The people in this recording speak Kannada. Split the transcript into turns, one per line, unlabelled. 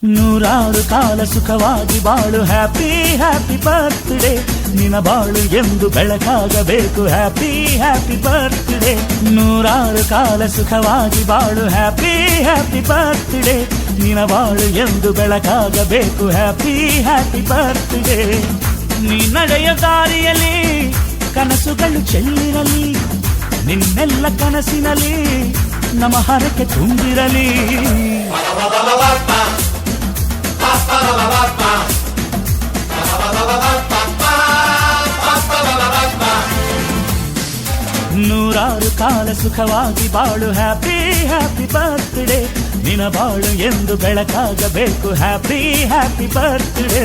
ನೂರಾರು ಕಾಲ ಸುಖವಾಗಿ ಬಾಳು ಹ್ಯಾಪಿ ಹ್ಯಾಪಿ ಬರ್ತ್ಡೇ ನಿನ ಬಾಳು ಎಂದು ಬೆಳಕಾಗಬೇಕು ಹ್ಯಾಪಿ ಹ್ಯಾಪಿ ಬರ್ತ್ಡೇ ನೂರಾರು ಕಾಲ ಸುಖವಾಗಿ ಬಾಳು ಹ್ಯಾಪಿ ಹ್ಯಾಪಿ ಬರ್ತ್ಡೇ ನಿನ ಬಾಳು ಎಂದು ಬೆಳಕಾಗಬೇಕು ಹ್ಯಾಪಿ ಹ್ಯಾಪಿ ಬರ್ತ್ಡೇ ನೀ ನಡೆಯ ದಾರಿಯಲ್ಲಿ ಕನಸುಗಳು ಚೆಲ್ಲಿರಲಿ ನಿನ್ನೆಲ್ಲ ಕನಸಿನಲ್ಲಿ ನಮ್ಮ ಹರಕೆ ತುಂಬಿರಲಿ ನೂರಾರು ಕಾಲ ಸುಖವಾಗಿ ಬಾಳು ಹ್ಯಾಪಿ ಹ್ಯಾಪಿ ಬರ್ತ್ಡೇ ನಿನ ಬಾಳು ಎಂದು ಬೆಳಕಾಗಬೇಕು ಹ್ಯಾಪಿ ಹ್ಯಾಪಿ ಬರ್ತ್ಡೇ